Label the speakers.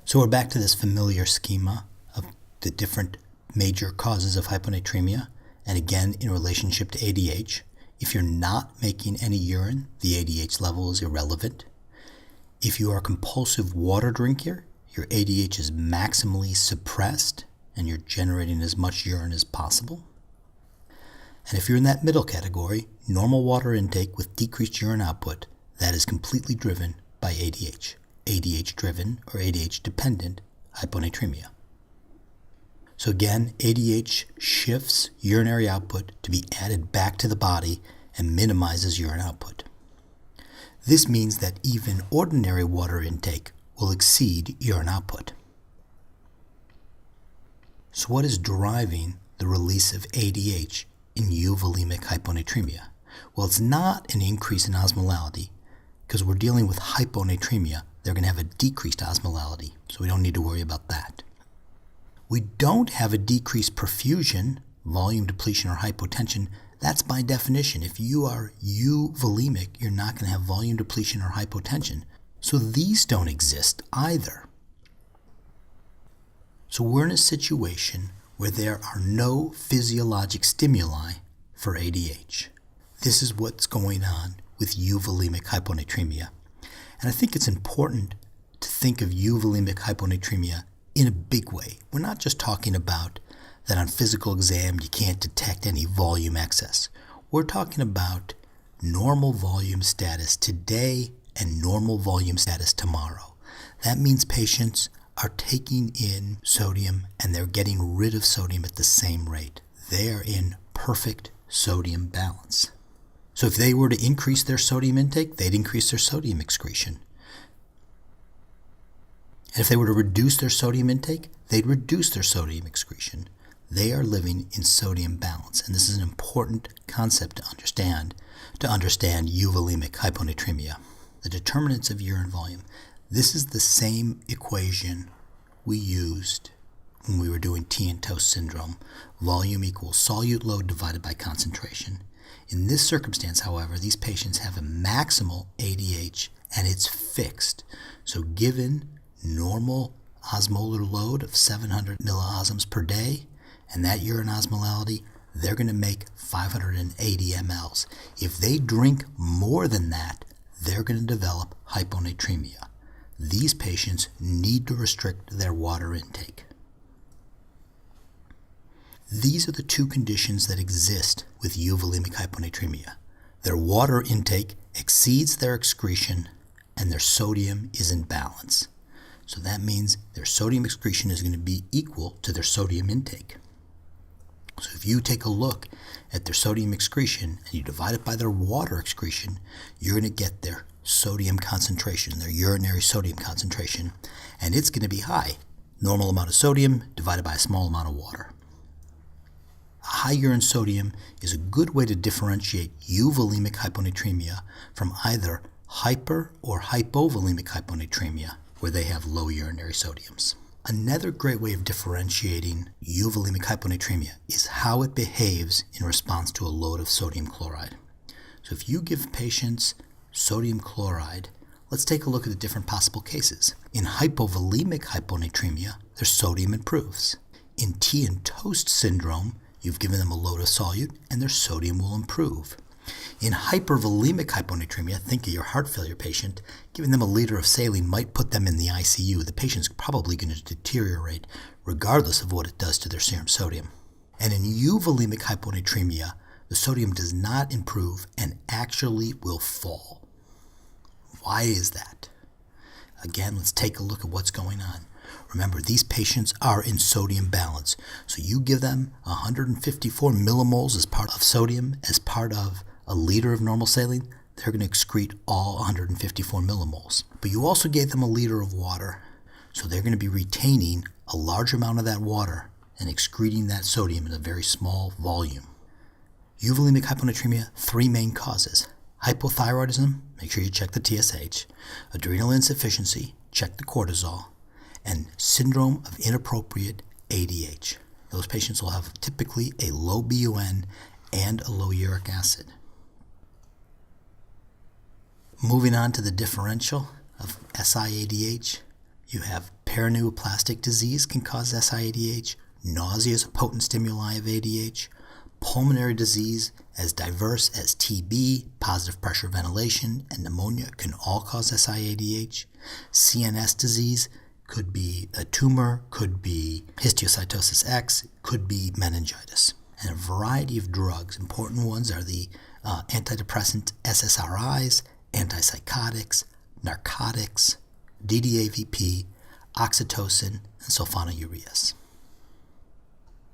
Speaker 1: So we're back to this familiar schema of the different major causes of hyponatremia, and again in relationship to ADH. If you're not making any urine, the ADH level is irrelevant. If you are a compulsive water drinker, your ADH is maximally suppressed and you're generating as much urine as possible. And if you're in that middle category, normal water intake with decreased urine output, that is completely driven by ADH. ADH-driven or ADH-dependent hyponatremia. So again, ADH shifts urinary output to be added back to the body and minimizes urine output. This means that even ordinary water intake will exceed urine output. So what is driving the release of ADH in euvolemic hyponatremia? Well, it's not an increase in osmolality, because we're dealing with hyponatremia. They're going to have a decreased osmolality, so we don't need to worry about that. We don't have a decreased perfusion, volume depletion, or hypotension. That's by definition. If you are euvolemic, you're not going to have volume depletion or hypotension. So these don't exist either. So we're in a situation where there are no physiologic stimuli for ADH. This is what's going on with euvolemic hyponatremia. And I think it's important to think of euvolemic hyponatremia in a big way. We're not just talking about that on physical exam you can't detect any volume excess. We're talking about normal volume status today and normal volume status tomorrow. That means patients are taking in sodium and they're getting rid of sodium at the same rate. They are in perfect sodium balance. So if they were to increase their sodium intake, they'd increase their sodium excretion. And if they were to reduce their sodium intake, they'd reduce their sodium excretion. They are living in sodium balance. And this is an important concept to understand euvolemic hyponatremia. The determinants of urine volume. This is the same equation we used when we were doing tea and toast syndrome. Volume equals solute load divided by concentration. In this circumstance, however, these patients have a maximal ADH and it's fixed. So given normal osmolar load of 700 milliosms per day and that urine osmolality, they're going to make 580 mLs. If they drink more than that, they're going to develop hyponatremia. These patients need to restrict their water intake. These are the two conditions that exist with euvolemic hyponatremia. Their water intake exceeds their excretion and their sodium is in balance. So that means their sodium excretion is going to be equal to their sodium intake. So if you take a look at their sodium excretion and you divide it by their water excretion, you're going to get their sodium concentration, their urinary sodium concentration, and it's going to be high. Normal amount of sodium divided by a small amount of water. A high urine sodium is a good way to differentiate euvolemic hyponatremia from either hyper or hypovolemic hyponatremia, where they have low urinary sodiums. Another great way of differentiating euvolemic hyponatremia is how it behaves in response to a load of sodium chloride. So if you give patients sodium chloride, let's take a look at the different possible cases. In hypovolemic hyponatremia, their sodium improves. In tea and toast syndrome, you've given them a load of solute and their sodium will improve. In hypervolemic hyponatremia, think of your heart failure patient, giving them a liter of saline might put them in the ICU. The patient's probably going to deteriorate regardless of what it does to their serum sodium. And in euvolemic hyponatremia, the sodium does not improve and actually will fall. Why is that? Again, let's take a look at what's going on. Remember, these patients are in sodium balance. So you give them 154 millimoles as part of sodium, as part of a liter of normal saline, they're going to excrete all 154 millimoles. But you also gave them a liter of water, so they're going to be retaining a large amount of that water and excreting that sodium in a very small volume. Euvolemic hyponatremia, 3 main causes. Hypothyroidism, make sure you check the TSH. Adrenal insufficiency, check the cortisol. And syndrome of inappropriate ADH. Those patients will have typically a low BUN and a low uric acid. Moving on to the differential of SIADH, you have paraneoplastic disease can cause SIADH. Nausea is a potent stimuli of ADH. Pulmonary disease as diverse as TB, positive pressure ventilation, and pneumonia can all cause SIADH. CNS disease could be a tumor, could be histiocytosis X, could be meningitis. And a variety of drugs. Important ones are the antidepressant SSRIs, antipsychotics, narcotics, DDAVP, oxytocin, and sulfonylureas.